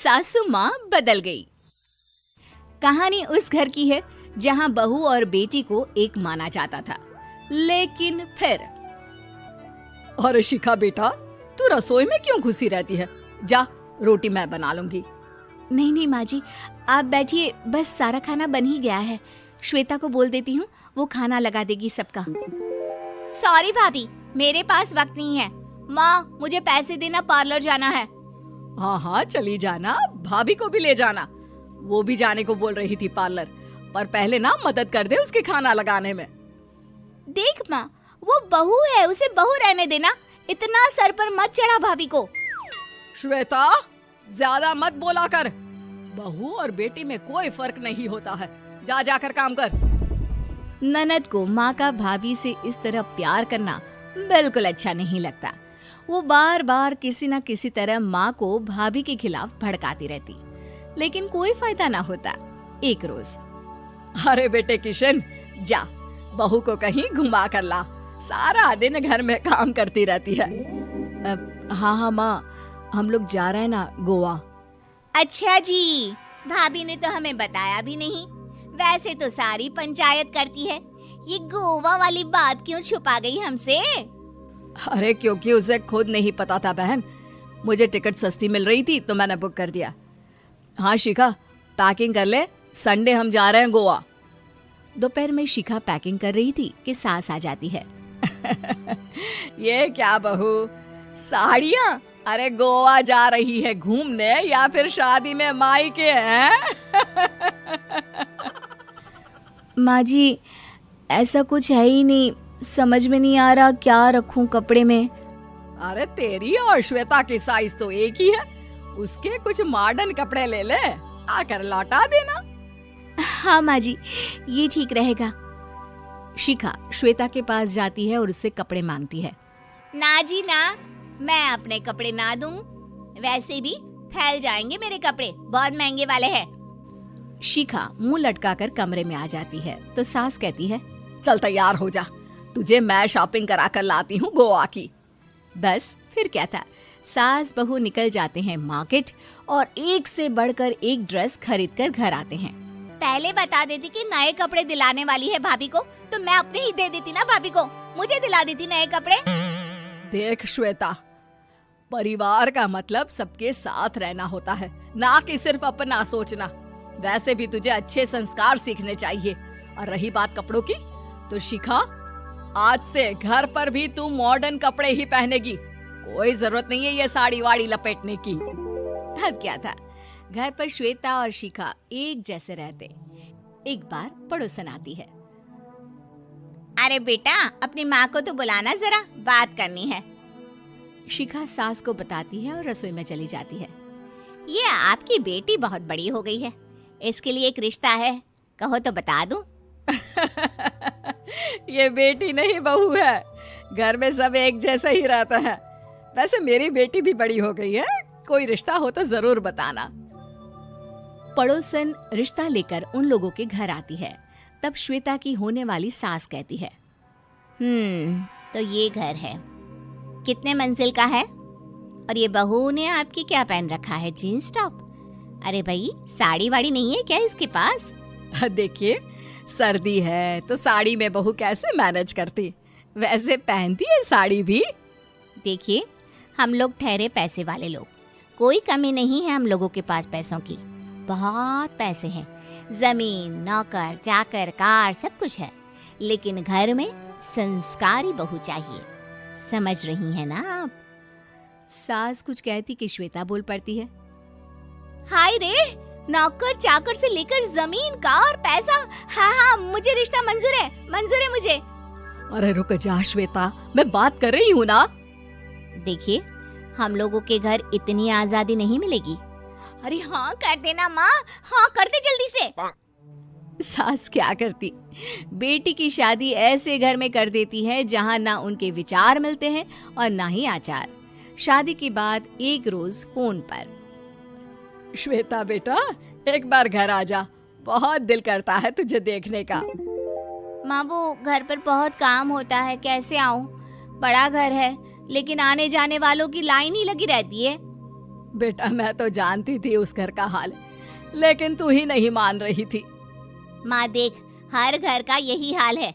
सासू माँ बदल गई। कहानी उस घर की है जहाँ बहू और बेटी को एक माना जाता था, लेकिन फिर अरे शिखा बेटा, तू रसोई में क्यों घुसी रहती है? जा, रोटी मैं बना लूंगी। नहीं नहीं माँ जी, आप बैठिए, बस सारा खाना बन ही गया है। श्वेता को बोल देती हूँ, वो खाना लगा देगी सबका। सॉरी भाभी, मेरे पास वक्त नहीं है। माँ, मुझे पैसे देना, पार्लर जाना है। हाँ हाँ चली जाना, भाभी को भी ले जाना। वो भी जाने को बोल रही थी पार्लर, पर पहले ना मदद कर दे उसके खाना लगाने में। देख माँ, वो बहू है, उसे बहू रहने देना, इतना सर पर मत चढ़ा भाभी को। श्वेता, ज्यादा मत बोला कर। बहू और बेटी में कोई फर्क नहीं होता है। जा जाकर काम कर। ननद को माँ का भाभी से इस तरह प्यार करना बिल्कुल अच्छा नहीं लगता। वो बार बार किसी न किसी तरह माँ को भाभी के खिलाफ भड़काती रहती, लेकिन कोई फायदा ना होता। एक रोज, अरे बेटे किशन, जा बहू को कहीं घुमा कर ला, सारा दिन घर में काम करती रहती है। हाँ हाँ माँ, हम लोग जा रहे हैं ना गोवा। अच्छा जी, भाभी ने तो हमें बताया भी नहीं। वैसे तो सारी पंचायत करती है, ये गोवा वाली बात क्यों छुपा गई हमसे? अरे क्योंकि उसे खुद नहीं पता था बहन। मुझे टिकट सस्ती मिल रही थी तो मैंने बुक कर दिया। हाँ शिखा, पैकिंग कर ले, संडे हम जा रहे हैं गोवा। दोपहर में शिखा पैकिंग कर रही थी कि सास आ जाती है। ये क्या बहू, साड़ियाँ? अरे गोवा जा रही है घूमने या फिर शादी में मायके हैं? माँ जी, ऐसा कुछ है ही नहीं, समझ में नहीं आ रहा क्या रखूं कपड़े में। अरे तेरी और श्वेता की साइज तो एक ही है, उसके कुछ मॉडर्न कपड़े ले ले, आकर लौटा देना। हाँ माँ जी, ये ठीक रहेगा। शिखा श्वेता के पास जाती है और उससे कपड़े मांगती है। ना जी ना, मैं अपने कपड़े ना दूं, वैसे भी फैल जाएंगे मेरे कपड़े, बहुत महंगे वाले हैं। शिखा मुंह लटकाकर कमरे में आ जाती है तो सास कहती है, चल तैयार हो जा, तुझे मैं शॉपिंग करा कर लाती हूँ गोवा की। बस फिर क्या था, सास बहू निकल जाते हैं मार्केट और एक से बढ़कर एक ड्रेस खरीद कर घर आते हैं। पहले बता देती कि नए कपड़े दिलाने वाली है भाभी को, तो मैं अपने ही दे देती ना भाभी को, मुझे दिला देती नए कपड़े। देख श्वेता, परिवार का मतलब सबके साथ रहना होता है, ना कि सिर्फ अपना सोचना। वैसे भी तुझे अच्छे संस्कार सीखने चाहिए। और रही बात कपड़ों की, तो शिखा, आज से घर पर भी तू मॉडर्न कपड़े ही पहनेगी। कोई जरूरत नहीं है ये साड़ी वाड़ी लपेटने की। अब क्या था, घर पर श्वेता और शिखा एक जैसे रहते। एक बार पड़ोसन आती है। अरे बेटा, अपनी माँ को तो बुलाना जरा, बात करनी है। शिखा सास को बताती है और रसोई में चली जाती है। ये आपकी बेटी बहुत बड़ी हो गई है, इसके लिए एक रिश्ता है, कहो तो बता दूं। ये बेटी नहीं बहू है, घर में सब एक जैसा ही रहता है। वैसे मेरी बेटी भी बड़ी हो गई है, कोई रिश्ता हो तो जरूर बताना। पड़ोसन रिश्ता लेकर उन लोगों के घर आती है। तब श्वेता की होने वाली सास कहती है, तो ये घर है, कितने मंजिल का है? और ये बहू ने आपकी क्या पहन रखा है, जीन्स टॉप? अरे भाई, साड़ी वाड़ी नहीं है क्या इसके पास? देखिए, सर्दी है तो साड़ी में बहू कैसे मैनेज करती, वैसे पहनती है साड़ी भी। देखिए, हम लोग ठहरे पैसे वाले लोग, कोई कमी नहीं है हम लोगों के पास पैसों की, बहुत पैसे हैं, जमीन, नौकर चाकर, कार, सब कुछ है, लेकिन घर में संस्कारी बहू चाहिए। समझ रही हैं ना आप? सास कुछ कहती कि श्वेता बोल पड़ती है, हाय रे, नौकर चाकर से लेकर जमीन, कार, पैसा, हाँ हाँ मुझे रिश्ता मंजूर है मुझे। अरे रुक जा श्वेता, मैं बात कर रही हूँ ना। देखिए, हम लोगों के घर इतनी आजादी नहीं मिलेगी। अरे हाँ कर देना माँ, हाँ कर दे जल्दी से। सास क्या करती, बेटी की शादी ऐसे घर में कर देती है जहाँ ना उनके विचार मिलते हैं और ना ही आचार। शादी के बाद एक रोज फोन पर, श्वेता बेटा, एक बार घर आ जा, बहुत दिल करता है तुझे देखने का। माँ, वो घर पर बहुत काम होता है, कैसे आऊँ? बड़ा घर है, लेकिन आने जाने वालों की लाइन ही लगी रहती है। बेटा मैं तो जानती थी उस घर का हाल, लेकिन तू ही नहीं मान रही थी। माँ देख, हर घर का यही हाल है।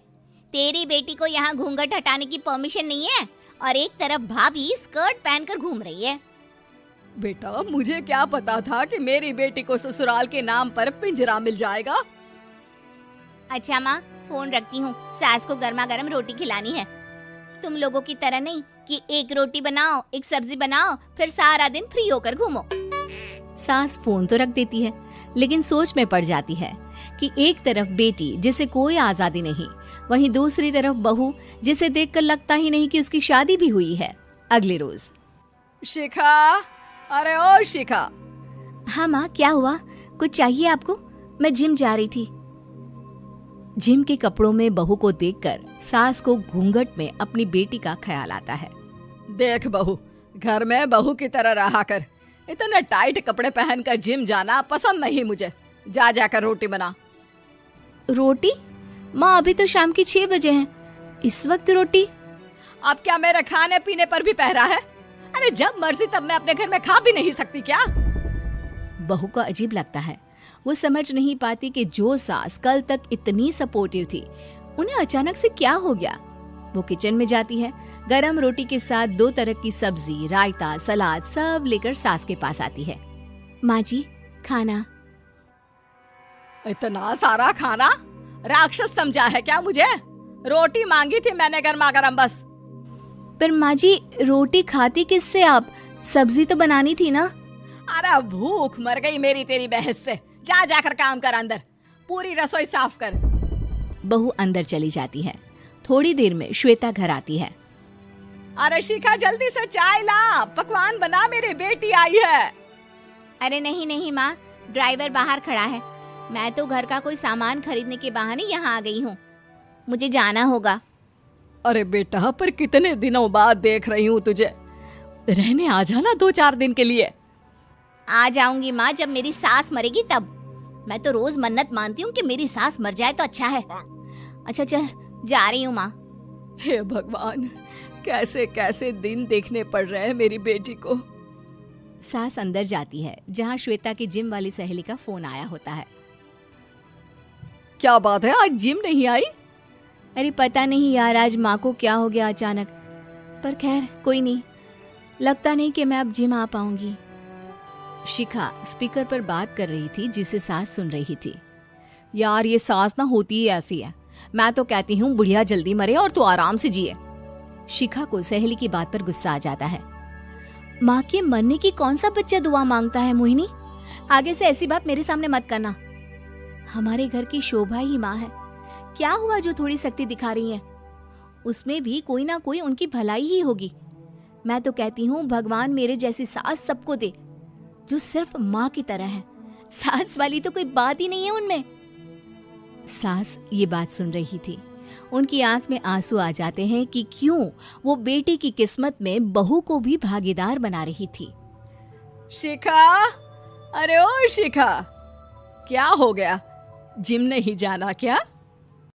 तेरी बेटी को यहाँ घूंघट हटाने की परमिशन नहीं है और एक तरफ भाभी स्कर्ट पहनकर घूम रही है। बेटा मुझे क्या पता था कि मेरी बेटी को ससुराल के नाम पर पिंजरा मिल जाएगा। अच्छा माँ, फोन रखती हूँ, सास को गर्मा गर्म रोटी खिलानी है। तुम लोगों की तरह नहीं कि एक रोटी बनाओ, एक सब्जी बनाओ, फिर सारा दिन फ्री होकर घूमो। सास फोन तो रख देती है, लेकिन सोच में पड़ जाती है कि एक तरफ बेटी जिसे कोई आजादी नहीं, वहीं दूसरी तरफ बहू जिसे देखकर लगता ही नहीं कि उसकी शादी भी हुई है। अगले रोज। शिखा, अरे ओ शिखा। हाँ माँ, क्या हुआ? कुछ चाहिए आपको? मैं जिम जा रही थी। जिम के कपड़ों में बहू को देखकर सास को घूंघट में अपनी बेटी का ख्याल आता है। देख बहू, घर में बहू की तरह रहा कर। इतने टाइट कपड़े पहनकर जिम जाना पसंद नहीं मुझे। जा जाकर रोटी बना। रोटी? माँ अभी तो शाम की 6 बजे हैं, इस वक्त रोटी? अब क्या मेरे खाने पीने पर भी पहरा है? अरे जब मर्जी तब मैं अपने घर में खा भी नहीं सकती क्या? बहू को अजीब लगता है। वो समझ नहीं पाती कि जो सास कल तक इतनी सपोर्टिव थी, उन्हें अचानक से क्या हो गया। वो किचन में जाती है, गरम रोटी के साथ 2 तरह की सब्जी, रायता, सलाद सब लेकर सास के पास आती है। माँ जी, खाना। इतना सारा खाना? राक्षस समझा है क्या मुझे? रोटी मांगी थी मैंने गर्मा गर्म बस। पर माँ जी, रोटी खाती किससे आप? सब्जी तो बनानी थी ना। अरे भूख मर गई मेरी तेरी बहस से। जा जाकर काम कर, अंदर पूरी रसोई साफ कर। बहू अंदर चली जाती है। थोड़ी देर में श्वेता घर आती है। अरे शिखा जल्दी से चाय ला, पकवान बना, मेरी बेटी आई है। अरे नहीं नहीं माँ, ड्राइवर बाहर खड़ा है। मैं तो घर का कोई सामान खरीदने के बहाने यहाँ आ गई हूँ, मुझे जाना होगा। अरे बेटा, पर कितने दिनों बाद देख रही हूँ तुझे, रहने आ जाना 2-4 दिन के लिए। आ जाऊंगी माँ, जब मेरी सास मरेगी तब। मैं तो रोज मन्नत मानती हूँ कि मेरी सास मर जाए तो अच्छा है। अच्छा चल, जा रही हूँ माँ। हे भगवान, कैसे कैसे दिन देखने पड़ रहे हैं मेरी बेटी को। सास अंदर जाती है, जहाँ श्वेता की जिम वाली सहेली का फोन आया होता है। क्या बात है, आज जिम नहीं आई? अरे पता नहीं यार, आज माँ को क्या हो गया अचानक। पर खैर कोई नहीं, लगता नहीं कि मैं अब जिम आ पाऊंगी। शिखा स्पीकर पर बात कर रही थी, जिसे सास सुन रही थी। यार ये सास ना होती ही ऐसी है। मैं तो कहती हूँ बुढ़िया जल्दी मरे और तू आराम से जिए। शिखा को सहेली की बात पर गुस्सा आ जाता है। माँ के मरने की कौन सा बच्चा दुआ मांगता है मोहिनी? आगे से ऐसी बात मेरे सामने मत करना। हमारे घर की शोभा ही माँ है। क्या हुआ जो थोड़ी सख्ती दिखा रही है? उसमें भी कोई ना कोई उनकी भलाई ही होगी। मैं तो कहती हूँ भगवान मेरे जैसी सास सबको दे, जो सिर्फ माँ की तरह है। सास वाली तो कोई बात ही नहीं है उनमें। सास ये बात सुन रही थी। उनकी आंख में आंसू आ जाते हैं कि क्यों वो बेटी की किस्मत में बहू को भी भागीदार बना रही थी। शिखा, अरे ओ शिखा, क्या हो गया? जिम नहीं जाना क्या?